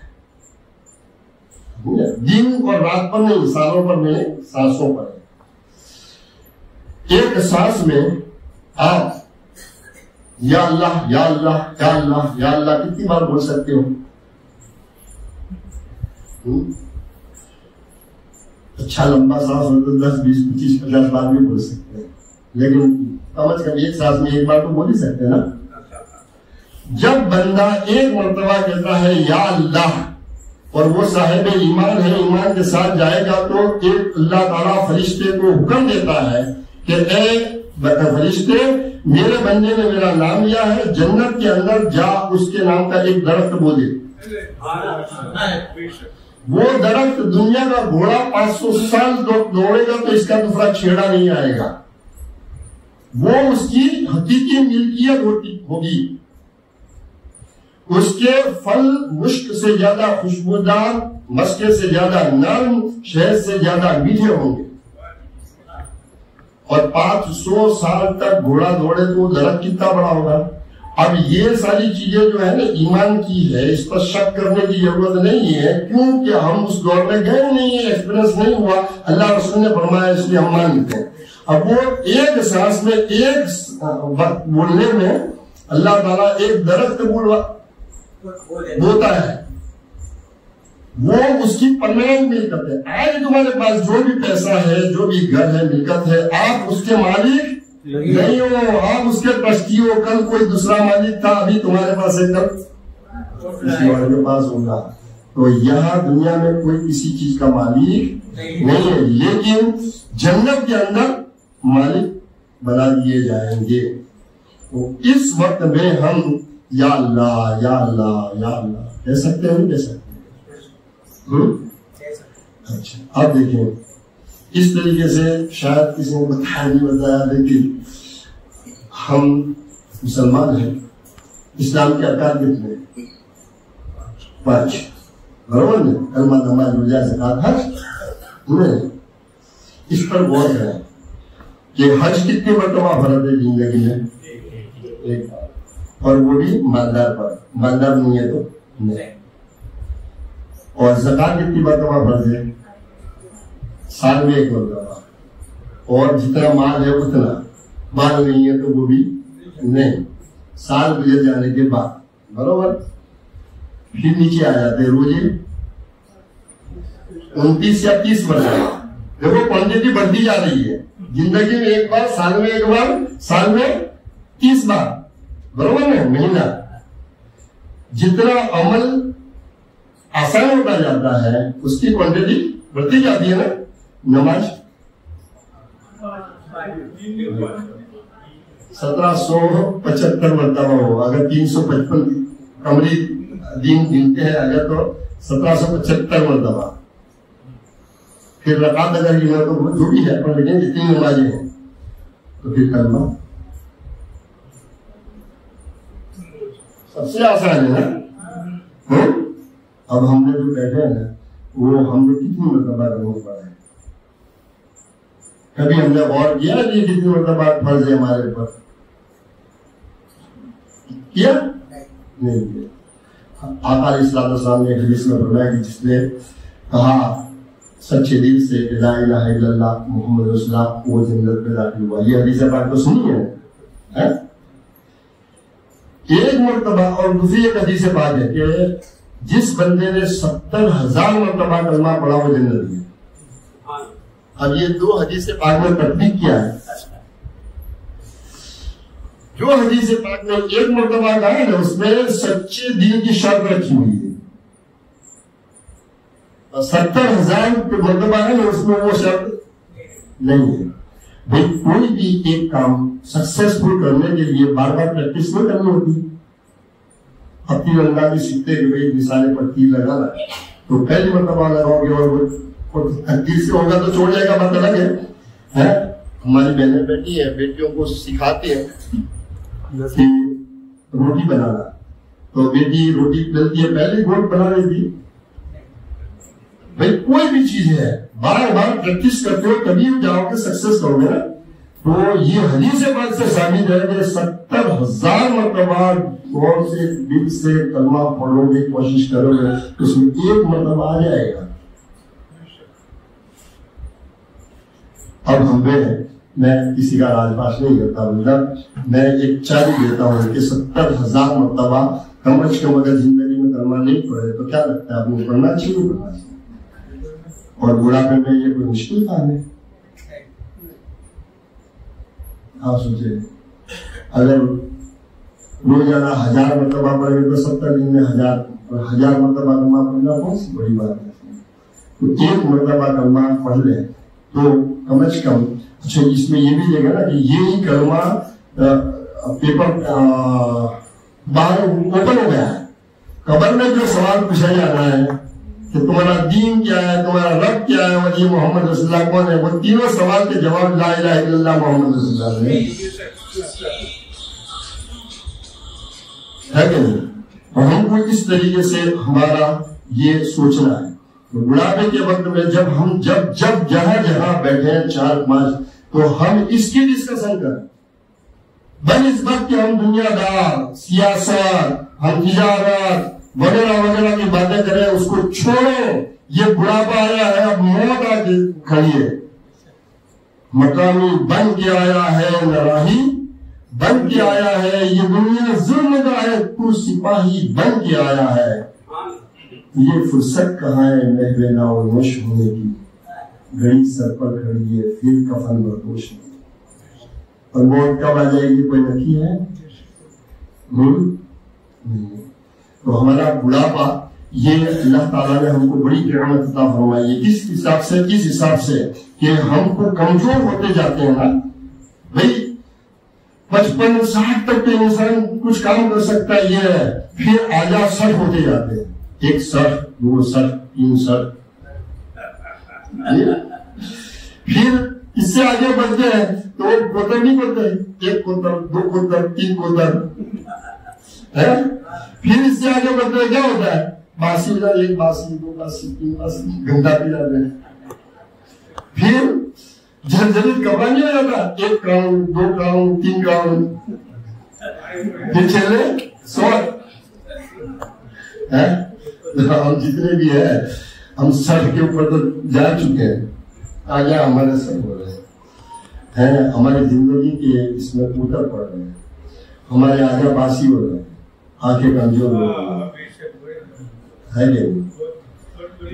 دن اور رات پر نہیں، سالوں پر نہیں، سانسوں پر ہے۔ ایک سانس میں آپ یا اللہ یا اللہ یا اللہ یا اللہ کتنی بار بول سکتے ہو؟ اچھا لمبا سانس ہو تو 10 20 25 50 بار بھی بول سکتے ہیں، لیکن کم از کم ایک سانس میں ایک بار تو بول ہی سکتے ہیں نا۔ جب بندہ ایک مرتبہ کہتا ہے یا اللہ اور وہ صاحب ایمان ہے، ایمان کے ساتھ جائے گا، تو ایک اللہ تعالیٰ فرشتے کو حکم دیتا ہے کہ اے فرشتے میرے بندے نے میرا نام لیا ہے، جنت کے اندر جا اس کے نام کا ایک درخت بو دے۔ وہ درخت دنیا کا گھوڑا 500 سال دوڑے گا تو اس کا دوسرا چھیڑا نہیں آئے گا، وہ اس کی حقیقی ملکیت ہوگی۔ اس کے پھل مشک سے زیادہ خوشبودار، مسکے سے زیادہ نرم، شہد سے زیادہ میٹھے ہوں گے، اور 500 سال تک گھوڑا دوڑے تو درخت کتنا بڑا ہوگا۔ اب یہ ساری چیزیں جو ہے نا ایمان کی ہے، اس پر شک کرنے کی ضرورت نہیں ہے، کیونکہ ہم اس دور میں گئے نہیں ہیں، ایکسپیرینس نہیں ہوا، اللہ رسول نے فرمایا اس لیے ہم مانتے ہیں۔ اب وہ ایک سانس میں ایک وقت بولنے میں اللہ تعالیٰ ایک درخت بولتا ہے، وہ اس کی پرماننٹ ملکت ہے۔ آج تمہارے پاس جو بھی پیسہ ہے، جو بھی گھر ہے، ملکت ہے، آپ اس کے مالک نہیں ہو، آپ اس کے ٹرسٹی ہو۔ کل کوئی دوسرا مالک تھا، ابھی تمہارے پاس ہے، کل کسی اور کے پاس ہوگا۔ تو یہاں دنیا میں کوئی کسی چیز کا مالک نہیں ہے، لیکن جنت کے اندر مالک بنا دیے جائیں گے۔ تو اس وقت میں ہم یا اللہ یا اللہ یا اللہ کہہ سکتے ہیں، نہیں کہہ سکتے؟ اچھا اب دیکھیں، اس طریقے سے شاید کسی نے بتایا نہیں بتایا، لیکن ہم مسلمان ہیں، اسلام کے ارکان کتنے؟ 5، برابر ہے؟ کلمہ نماز روزہ زکات حج۔ اس پر غور کریں کہ حج کتنی مرتبہ فرض ہے زندگی میں؟ ایک بار، اور وہ بھی مالدار پر، مالدار نہیں ہے تو نہیں۔ اور زکات کتنی مرتبہ فرض ہے؟ سال میں 1 مرتبہ، اور جتنا مال ہے اتنا، مال نہیں ہے تو وہ بھی نہیں، سال گزر جانے کے بعد، برابر؟ پھر نیچے آ جاتے روزے 29 یا 30 مرتبہ۔ دیکھو کوانٹٹی بڑھتی جا رہی ہے، زندگی میں ایک بار، سال میں 1 بار، سال میں 30 بار، برابر ہے؟ مہینہ جتنا عمل آسان ہوتا جاتا ہے اس کی کوانٹٹی بڑھتی جاتی ہے نا۔ نماز 1775 مرتبہ ہو، اگر 355 قمری دن گنتے ہیں اگر تو 1775 مرتبہ۔ پھر رکعت اگر گنا تو جو بھی ہے، پر لیکن جتنی نمازیں ہیں، تو پھر کلمہ سب سے آسان ہے نا۔ اب ہم نے جو بیٹھے ہیں نا، وہ ہم نے کتنی مرتبہ کرنا پڑا ہے؟ کبھی ہم نے غور کیا کہ کتنی مرتبہ فرض ہے ہمارے اوپر؟ کیا نہیں کیا۔ آقا علیہ السلام نے حدیث میں فرمایا کہ جس نے کہا سچے دل سے لا الہ الا اللہ محمد رسول اللہ، وہ جنت میں داخل ہوا۔ یہ حدیث پاک تو سنی ہے ایک مرتبہ، اور دوسری ایک حدیث پاک ہے کہ جس بندے نے 70,000 مرتبہ کلمہ پڑھا وہ جنت میں۔ اب یہ 2 حدیث پاک میں تطبیق کیا ہے۔ جو حدیث پاک میں 1 مرتبہ کہا ہے نا، اس میں سچے دین کی شرط رکھی ہوئی ہے، اور 70,000 مرتبہ ہے نا، اس میں وہ شرط نہیں ہے۔ بھائی کوئی بھی ایک کام سکسیسفل کرنے کے لیے بار بار پریکٹس نہیں کرنی ہوتی۔ اب تیر اندازی سیکھتے ہوئے مثالے پر تیر لگانا، تو پہلی مرتبہ لگاؤ گے اور تیر سے ہوگا تو چھوڑ جائے گا، بات الگ ہے۔ ہماری بہنیں بیٹی ہیں، بیٹیوں کو سکھاتے ہیں کہ روٹی بنانا، تو بیٹی روٹی ڈلتی ہے، پہلے گوٹ بنا رہی تھی۔ بھائی کوئی بھی چیز ہے بار بار پریکٹس کرتے ہو تبھی جاؤ گے، سکسیس کرو گے نا۔ تو یہ حدیث پاک سے ثابت ہے کہ 70,000 مرتبہ غور سے دل سے کلمہ پڑھو گے، کوشش کرو گے، اس میں ایک مرتبہ آ جائے گا۔ اب ہم میں کسی کا راج پاش نہیں کرتا ہوں، میں ایک چاری دیتا ہوں کہ 70,000 مرتبہ کم از کم اگر زندگی میں کلمہ نہیں پڑھے تو کیا لگتا ہے آپ کو پڑھنا چاہیے پڑھنا چاہیے؟ اور بڑھاپے میں یہ کوئی مشکل کام ہے؟ آپ سوچے اگر روزانہ 1000 مرتبہ پڑھے تو 70 دن میں 1000 مرتبہ کلمہ پڑھنا کون سی بڑی بات ہے؟ تو ایک مرتبہ کلمہ پڑھ لیں تو کم از کم، اچھا اس میں یہ بھی دیکھا نا کہ یہی کلمہ پیپر باہر اوپن ہو گیا ہے، قبر میں جو سوال پوچھا جانا ہے کہ تمہارا دین کیا ہے، تمہارا رب کیا ہے، اور یہ محمد رسول اللہ کون ہے، وہ تینوں سوال کے جواب لا الہ الا اللہ محمد رسول اللہ ہے کہ نہیں؟ اور ہم کو اس طریقے سے ہمارا یہ سوچنا ہے۔ بڑھاپے کے وقت میں جب جہاں جہاں بیٹھے ہیں 4-5 تو ہم اس کی ڈسکشن کریں، بل اس وقت کہ ہم دنیا دار، سیاست، ہم تجارت وغیرہ وغیرہ کی باتیں کریں، اس کو چھوڑو۔ یہ بڑھاپا آیا ہے، اب موت آ کے کھڑی ہے، مقامی بن کے آیا ہے، نراہی بن کے آیا ہے، یہ دنیا ظلم کا ہے، تو سپاہی بن کے آیا ہے۔ یہ فرصت کہاں ہے محو ناو نوش ہونے کی، گھڑی سر پر کھڑی ہے پھر کفن بردوش نہیں۔ اور موت کب آ جائے گی کوئی نکی ہے؟ تو ہمارا بڑھاپا یہ اللہ تعالیٰ نے ہم کو بڑی نعمت عطا فرمائی ہے۔ کس حساب سے کہ ہم کو کمزور ہوتے جاتے ہیں نا بھائی، 55-60 تک تو انسان کچھ کام کر سکتا ہے، یہ ہے، پھر آجا 60 ہوتے جاتے ہیں، 1 60 2 60 3 60، پھر اس سے آگے بڑھتے ہیں تو کوتر نہیں کرتے، 1 کوتر 2 کوتر 3 کوتر، پھر اس سے آگے بڑھتے ہیں کیا ہوتا ہے، باسی 1 باسی 2 باسی 3 باسی، گھنٹہ پی جاتے ہیں، پھر جلد کپڑا نہیں ہو جاتا، 1 کراؤنڈ 2 کراؤنڈ 3 کراؤنڈ، پھر چلے 100۔ ہم جتنے بھی ہیں ہم 60 کے اوپر تو جا چکے ہیں، آگے ہمارے سب ہو رہے ہیں، ہماری زندگی کے اس میں کوتر پڑ رہے ہیں، ہمارے آگے باسی ہو رہے ہیں، آنکھیں کمزور ہو رہی ہے کہ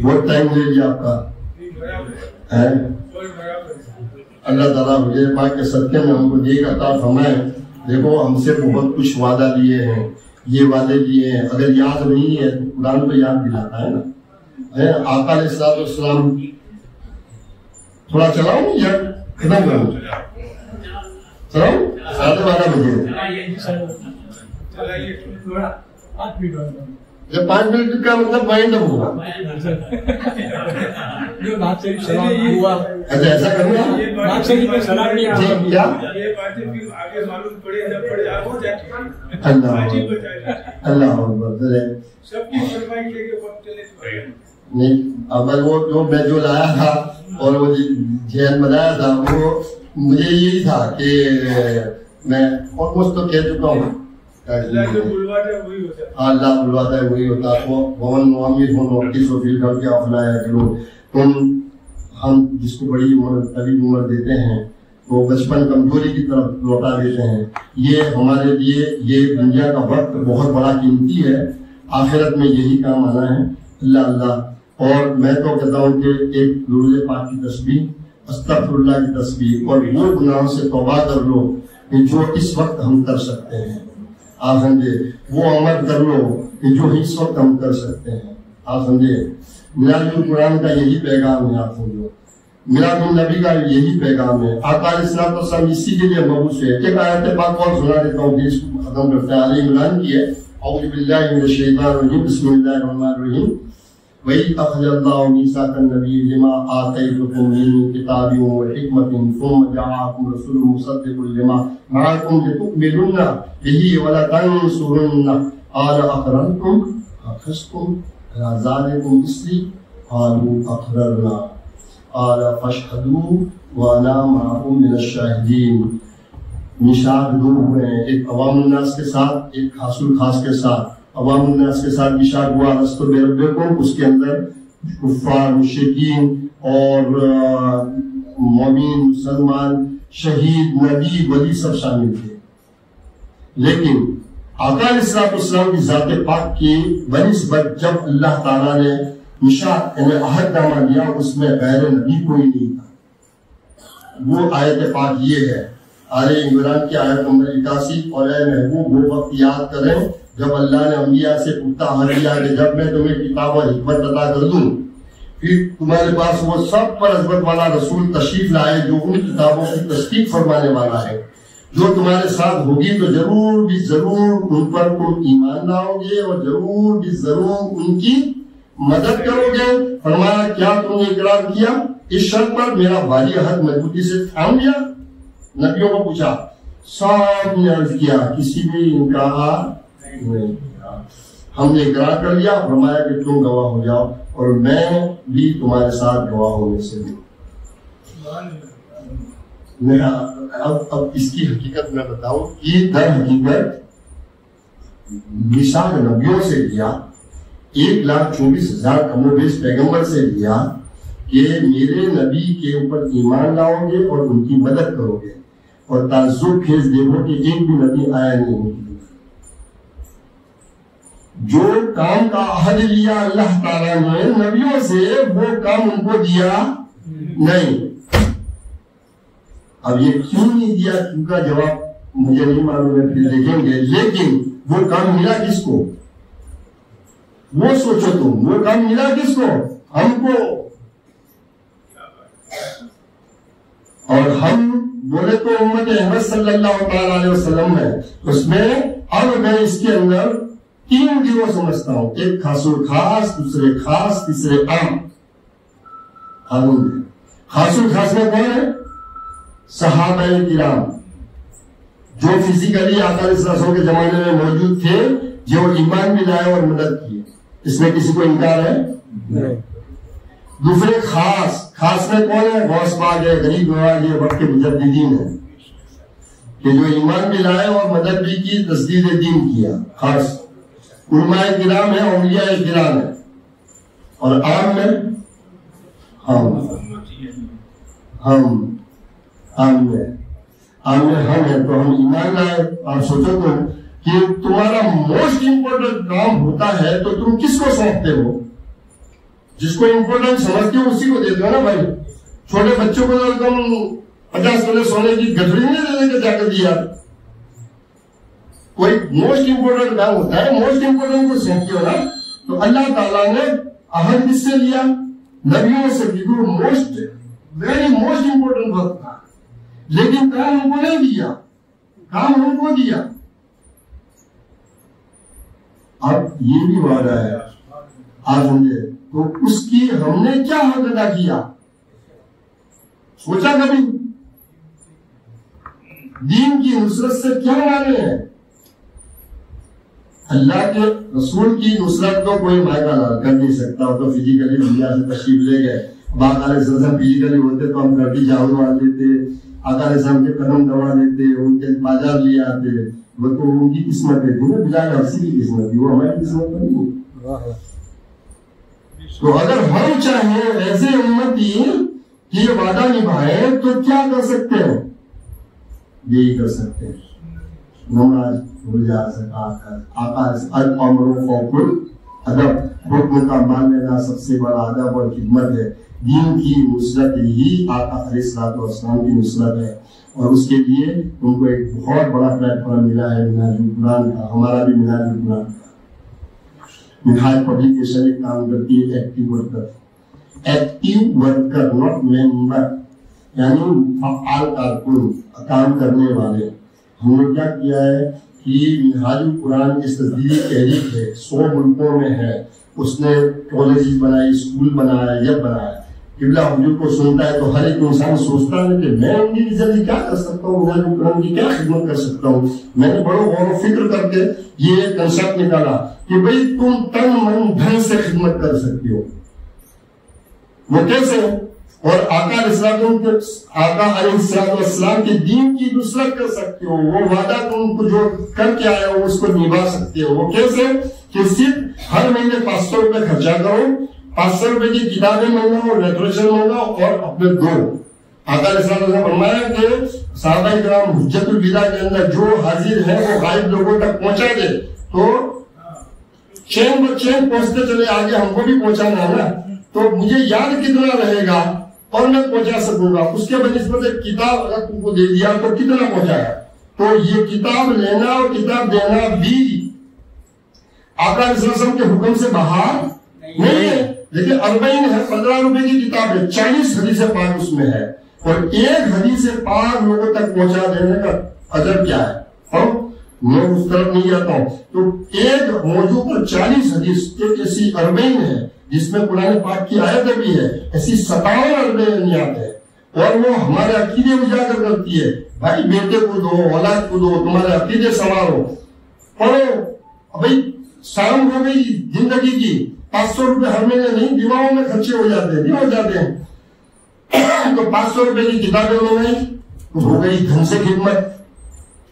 بہت ٹائم لے لیا آپ کا۔ اللہ تعالیٰ حضور پاک کے صدقے میں ہم کو یہ عطا فرمائے۔ دیکھو ہم سے بہت کچھ وعدہ لیے ہیں، یہ وعدے لیے ہیں، اگر یاد نہیں ہے تو قرآن تو یاد دلاتا ہے نا۔ آقا علیہ السلام تھوڑا چلاؤں یا ختم کروں؟ چلاؤں 12:30 بجے، جب 5 منٹ کا مطلب وائنڈ اپ ہوگا۔ اچھا ایسا کروں گا کیا؟ اللہ نہیں، اب وہ میں جو لایا تھا اور وہ ذہن بنایا تھا وہ مجھے یہی تھا کہ میں آلموسٹ تو کہہ چکا ہوں، اللہ بلواتا ہے وہی ہوتا ہے۔ ومن نعمرہ ننکسہ فی الخلق افلا یعقلون۔ تم ہم جس کو بڑی عمر طویل عمر دیتے ہیں تو بچپن کمزوری کی طرف لوٹا دیتے ہیں۔ یہ ہمارے لیے یہ دنیا کا وقت بہت بڑا قیمتی ہے، آخرت میں یہی کام آنا ہے۔ اللہ اللہ، اور میں تو کہتا ہوں کہ ایک درود پاک کی تسبیح، استغفر اللہ کی تسبیح، اور وہ گناہوں سے توبہ کر لو کہ جو اس وقت ہم کر سکتے ہیں، آپ سمجھے، وہ عمل کر لو کہ جو اس وقت ہم کر سکتے ہیں، آپ سمجھے۔ میلاد القرآن کا یہی پیغام ہے، آپ سمجھو، میلاد النبی کا یہی پیغام ہے۔ آقا علیہ السلام اسی کے لیے مبعوث ہے۔ ایک آیت پاک اور سنا دیتا ہوں کہ اس کو ختم کرتے ہیں، علی عمران کی ہے۔ اعوذ باللہ من الشیطان الرجیم، بسم اللہ الرحمن الرحیم۔ وَإِذْ أَخَذَ اللَّهُ مِيثَاقَ النَّبِيِّيِّنَ لَمَا آتَيْتُكُم مِّن كِتَابٍ وَحِكْمَةٍ ثُمَّ جَاءَكُمْ رَسُولٌ مُّصَدِّقٌ لِّمَا مَعَكُمْ لِتُؤْمِنُنَّ بِهِ وَلَتَنصُرُنَّهُ قَالَ أَقْرَرْتُمْ أَخَذْتُمْ عَلَىٰ ذَٰلِكُمْ إِصْرِي قَالُوا أَقْرَرْنَا قال فاشهدوا وانا معكم من الشاهدین. میثاق دو ہوئے ہیں، ایک عوام الناس کے ساتھ، ایک خاص الخاص کے ساتھ. عوام الناس کے ساتھ میثاق ہوا لست بربکم، اس کے اندر کفار، مشرکین اور مومن، مسلمان، شہید، نبی، ولی سب شامل تھے. لیکن آقا علیہ السلام کی ذات پاک کی بنسبت جب اللہ تعالیٰ نے میثاق یعنی عہد نامہ لیا، اس میں غیر نبی کوئی نہیں تھا. وہ آیت پاک یہ ہے، آل عمران کی آیت نمبر 81. اور اے محبوب وہ وقت یاد کریں جب اللہ نے انبیاء سے پختہ عہد لیا کہ جب میں تمہیں کتاب و حکمت عطا کر دوں، پھر تمہارے پاس وہ سب پر عظمت والا رسول تشریف لائے جو ان کتابوں کی تصدیق فرمانے والا ہے، جو تمہارے ساتھ ہوگی تو ضرور بھی ضرور ان پر تم ایمان لاؤ گے اور ضرور بھی ضرور ان کی مدد کرو گے. فرمایا کیا تم نے اقرار کیا اس شرط پر میرا بھاری عہد مضبوطی سے تھام لیا؟ نبیوں کو پوچھا، سب نے عرض کیا، کسی بھی انکار نہیں کیا. ہم نے اقرار کر لیا. فرمایا کہ تم گواہ ہو جاؤ اور میں بھی تمہارے ساتھ گواہ ہونے سے ہوں. اب اس کی حقیقت میں بتاؤں کہ در حقیقت میثاق نبیوں سے لیا، 1,24,000 کم و بیش پیغمبر سے لیا کہ میرے نبی کے اوپر ایمان لاؤ گے اور ان کی مدد کرو گے. اور تعجب خیز دیکھو کہ ایک بھی نبی آیا نہیں. جو کام کا عہد لیا اللہ تعالیٰ نے نبیوں سے، وہ کام ان کو دیا نہیں. اب یہ کیوں نہیں دیا، کیونکہ جواب مجھے نہیں معلوم ہے، پھر دیکھیں گے. لیکن وہ کام ملا کس کو؟ وہ سوچو تم، وہ کام ملا کس کو؟ ہم کو. اور ہم بولے تو امت احمد صلی اللہ علیہ وسلم ہے. اس میں اب میں اس کے اندر 3 گروہ سمجھتا ہوں، ایک خاص الخاص، دوسرے خاص، تیسرے عام. خاص الخاص میں کون ہے؟ صحابہ کرام، جو فزیکلی آقا علیہ السلام کے زمانے میں موجود تھے، جو ایمان بھی لائے اور مدد کی. اس میں کسی کو انکار ہے؟ دوسرے خاص، خاص میں کون ہے؟ غوث پاک ہے، غریب نواز ہے، وقت کے مجددین ہیں کہ جو ایمان بھی لائے اور مدد بھی کی، تسدید دین کیا. خاص علماء کرام ہیں، اولیاء کرام ہیں. اور عام میں ہم ہیں تو ہم ایمان لائے. آپ سوچو تو کہ تمہارا موسٹ امپورٹنٹ کام ہوتا ہے تو تم کس کو سونپتے ہو؟ جس کو امپورٹنٹ سمجھتے ہو اسی کو دیتے ہو نا بھائی. چھوٹے بچوں کو تم 50 تولے سونے کی گٹھڑی نہیں دے کے جا کر دیا. کوئی موسٹ امپورٹنٹ کام ہوتا ہے، موسٹ امپورٹنٹ کو سونپتے ہو نا. تو اللہ تعالیٰ نے عہد کس سے لیا؟ نبیوں سے. موسٹ ویری موسٹ امپورٹنٹ وقت تھا، لیکن کام ان کو نہیں دیا، کام ان کو دیا. اب یہ بھی وعدہ ہے، آپ سمجھے تو اس کی ہم نے کیا حق ادا کیا؟ سوچا کبھی؟ دین کی نصرت سے کیا مانے ہیں؟ اللہ کے رسول کی نصرت تو کوئی مائکہ لال کر نہیں سکتا. وہ تو فزیکلی دنیا سے تشریف لے گئے. باقی علیہ السلام فزیکلی ہوتے تو ہم گھر جاؤ مار دیتے، آقا علیہ السلام کے قدم دبا دیتے، ان کے بازار لے آتے. وہ تو ان کی قسمت ہے، بلال حبشی کی قسمت تھی، وہ ہماری قسمت نہیں. تو اگر ہم چاہیں ایسے امتی کہ یہ وعدہ نبھائیں تو کیا کر سکتے ہیں؟ یہی کر سکتے ہیں، نماز، روزہ، زکات. الامر فوق الادب، حکم کا مان لینا سب سے بڑا ادب اور خدمت ہے. دین کی نصرت ہی آقا علیہ السلام کی نصرت ہے. اور اس کے لیے ان کو ایک بہت بڑا پلیٹ فارم ملا ہے منہاج القرآن کا. ہمارا بھی منہاج القرآن کا. منہاج پبلیکیشن ایک کام کرتی ہے ایکٹیو ورکر ناٹ ممبر، یعنی فعال کارکن، کام کرنے والے. ہم نے کیا کیا ہے کہ منہاج القرآن کی تصدیقی تحریک ہے، 100 ملکوں میں ہے. اس نے کالجز بنائی، اسکول بنایا، جب بنایا. قبلہ حضور کو سنتا ہے تو ہر ایک انسان سوچتا ہے کہ میں ان کی ذریعے کیا کر سکتا ہوں، منہاج القرآن کی کیا خدمت کر سکتا ہوں. میں نے بڑا غور و فکر کر کے یہ کنسپٹ نکالا کہ بھئی تم تن من دھن سے خدمت کر سکتے ہو. وہ کیسے؟ اور آقا علیہ السلام کے دین کی نصرت کر سکتے ہو. وہ وعدہ تم کو جو کر کے آئے ہو اس کو نبھا سکتے ہو. وہ کیسے؟ کہ صرف ہر مہینے 500 روپے خرچہ کرو, 500 روپے کی کتابیں منگاؤ, لٹریچر منگاؤ اور اپنے دو. آقا علیہ السلام نے فرمایا کہ صحابہ کرام حجت الوداع کے اندر جو حاضر ہیں وہ غائب لوگوں تک پہنچا دے, تو چین ب چین پہنچتے چلے آگے ہم کو بھی پہنچانا ہے نا, تو مجھے یاد کتنا رہے گا اور میں پہنچا سکوں گا. اس کے بنسبت کتاب اگر تم کو دے دیا تو کتنا پہنچایا. تو یہ کتاب لینا اور کتاب دینا بھی آقا علیہ السلام کے حکم سے باہر نہیں ہے. لیکن 40 ہے, 15 روپے کی کتاب ہے, 40 حدیث پاک اس میں ہے, اور ایک حدیث پاک لوگوں تک پہنچا دینے کا اجر کیا ہے. میں اس طرف نہیں جاتا ہوں. تو ایک موضوع پر 40 حدیث, ایک ایسی 40 ہے جس میں قرآن پاک کی آیت بھی ہے, ایسی 57 40 ہے, اور وہ ہمارے عقیدے اجاگر کرتی ہے. بھائی بیٹے کو دو, اولاد کو دو, تمہارے عقیدے سنوارو, پڑھو. بھائی شام ہو گئی زندگی کی, 500 روپے ہر مہینے نہیں, دیواؤں میں خرچے ہو جاتے ہیں, نہیں ہو جاتے ہیں. تو 500 روپے کی کتابیں ہو گئی دھن سے خدمت.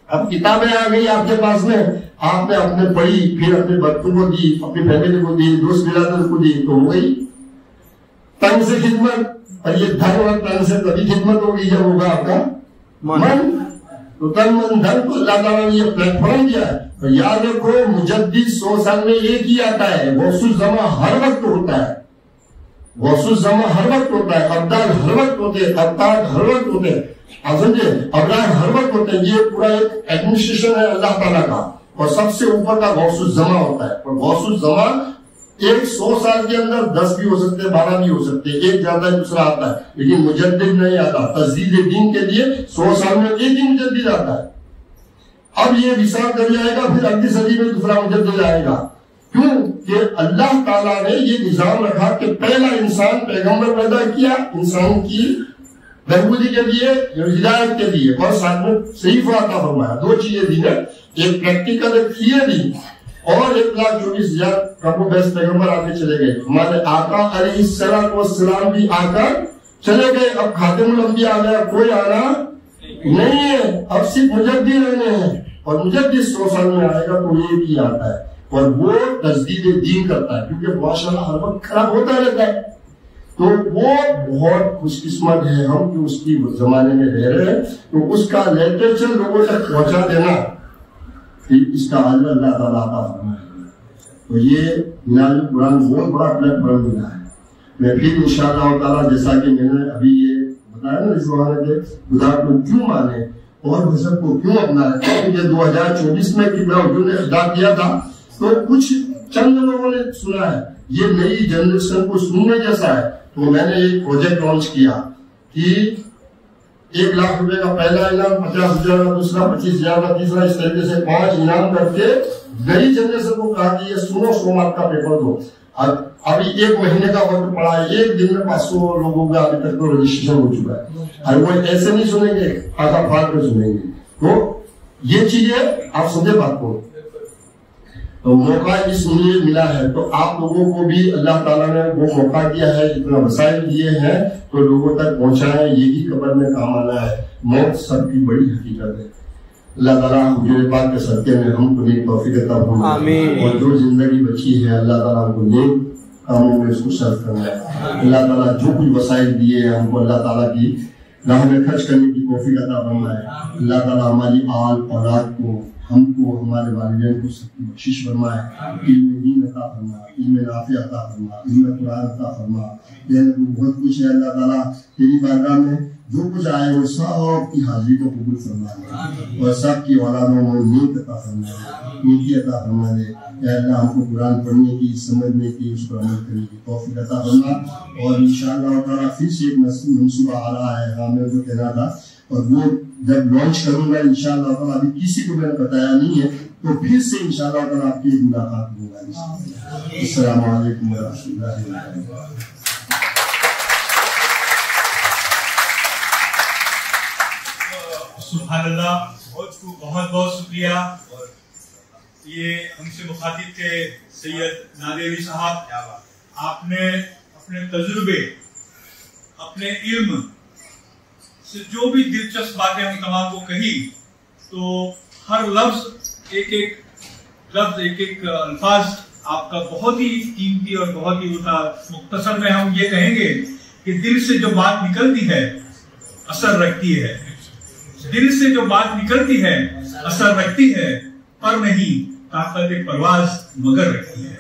اب کتابیں آ گئی آپ کے پاس میں, آپ نے اپنے پڑھی, پھر اپنے بچوں کو دی, اپنی فیملی کو دی, دوست برادر کو دی, تو ہو گئی تن سے خدمت. اور یہ دھن اور تن سے تبھی خدمت ہوگی جب ہوگا آپ کا من. تو تن من دھن کو اللہ تعالیٰ نے یہ پلیٹ فارم دیا ہے. تو یاد رکھو مجدد 100 سال میں ایک ہی آتا ہے. غوث الزمان ہر وقت ہوتا ہے, غوث الزمان ہر وقت ہوتا ہے, ابدال ہر وقت ہوتے ہیں, ابتاد ہر وقت ہوتے ہیں, سمجھے, ابرار ہر وقت ہوتے ہیں. یہ پورا ایک ایڈمنسٹریشن ہے اللہ تعالیٰ کا, اور سب سے اوپر کا غوث الزمان ہوتا ہے. اور غوث الزمان ایک 100 سال کے اندر 10 بھی ہو سکتے, 12 بھی ہو سکتے, ایک جاتا ہے دوسرا آتا ہے, لیکن مجدد نہیں آتا. تجدید دین کے لیے 100 سال میں ایک ہی مجدد آتا ہے. اب یہ وصال کر جائے گا, پھر اگلی صدی میں دوسرا مجدد آئے گا. کیوں کہ اللہ تعالیٰ نے یہ نظام رکھا کہ پہلا انسان پیغمبر پیدا کیا انسان کی بہبودی کے لیے, ہدایت کے لیے, اور ساتھ میں صحیفہ عطا فرمایا. 2 چیزیں دی ہے, ایک پریکٹیکل ایک تھیوری, اور 1,24,000 کم بیس پیغمبر آتے چلے گئے. ہمارے آقا علیہ السلام بھی آ کر چلے گئے. اب خاتم الانبیاء آ گیا, کوئی آنا نہیں ہے, اب صرف مجدد رہنے ہیں. اور مجدد 100 سال میں آئے گا تو یہ بھی آتا ہے, اور وہ تجدید دین کرتا ہے, کیونکہ ماشاءاللہ ہر وقت خراب ہوتا رہتا ہے. تو وہ بہت خوش قسمت ہے ہم کہ اس کی زمانے میں رہ رہے ہیں. تو اس کا لٹریچر لوگوں تک پہنچا دینا, اس کا اجر اللہ تعالیٰ عطا فرمائے. تو یہ بنیاد قرآن بہت بڑا پلیٹ فارم ملا ہے. میں پھر انشاءاللہ تعالیٰ جیسا کہ میں نے ابھی یہ بتایا نا, اس زمانے کے خدا کو کیوں مانے اور مذہب کو کیوں اپنائے. یہ 2024 میں کہ میں اردو نے خطاب کیا تھا, تو کچھ چند لوگوں نے سنا ہے, یہ نئی جنریشن کو سننے جیسا ہے. تو میں نے ایک پروجیکٹ لانچ کیا کہ 1 لاکھ روپے کا پہلا انعام, 50,000 کا دوسرا, 25,000 کا تیسرا, اس طریقے سے 5 انعام کر کے نئی جنریشن کو کہا کہ یہ سنو, سوموار کا پیپر دو. ابھی 1 مہینے کا وقت پڑا ہے, 1 دن میں 500 لوگوں کا ابھی تک تو رجسٹریشن ہو چکا ہے. اور وہ ایسے نہیں سنیں گے, آگا پھاڑ کر سنیں گے. تو یہ چیزیں آپ سمجھے بات کو, تو موقع اس لیے ملا ہے. تو آپ لوگوں کو بھی اللہ تعالیٰ نے وہ موقع دیا ہے, اتنا وسائل دیے ہیں, تو لوگوں تک پہنچائیں. یہی قبر میں کام آنا ہے. موت سب کی بڑی حقیقت ہے. اللہ تعالیٰ میرے پاک کے صدقے میں ہم کو نیک توفیق عطا فرمائے, اور جو زندگی بچی ہے اللہ تعالیٰ ہم کو نیک کاموں میں اس کو صرف کرنا ہے. اللہ تعالیٰ جو کچھ وسائل دیے ہم کو اللہ تعالیٰ کی راہ میں خرچ کرنے کی توفیق عطا فرمائے. اللہ تعالیٰ ہماری آل اولاد کو, ہم کو, ہمارے والدین کو سب کی بخشش فرمائے. علم دین عطا فرما, علم نافع عطا فرما, علم قرآن عطا فرما. بہت کچھ ہے اللہ تعالیٰ تیری بارگاہ میں, جو کچھ آئے وہ سب کی حاضری کو قبول فرما دے, اور سب کی اولادوں میں نیک عطا فرما دے, نیکی عطا فرما دے. اے اللہ ہم کو قرآن پڑھنے کی, سمجھنے کی, اس پر عمل کرنے کی توفیق عطا فرما. اور انشاءاللہ تعالیٰ پھر سے ایک منصوبہ آ رہا ہے, ہمیں کو کہنا تھا, اور وہ جب لانچ کروں گا انشاءاللہ تعالیٰ, ابھی کسی کو میں نے بتایا نہیں ہے, تو پھر سے انشاءاللہ تعالیٰ آپ کی ملاقات ہوگا. السلام علیکم ورحمۃ اللہ وبرکاتہ. سبحان اللہ, بہت بہت شکریہ. یہ ہم سے مخاطب تھے سید نادر علی صاحب. آپ نے اپنے تجربے اپنے علم سے جو بھی دلچسپ باتیں ہم تمام کو کہی، تو ہر لفظ ایک ایک الفاظ آپ کا بہت ہی قیمتی اور بہت ہی مختصر میں ہم یہ کہیں گے کہ دل سے جو بات نکلتی ہے اثر رکھتی ہے، دل سے جو بات نکلتی ہے اثر رکھتی ہے، پر نہیں طاقت پرواز مگر رکھتی ہے۔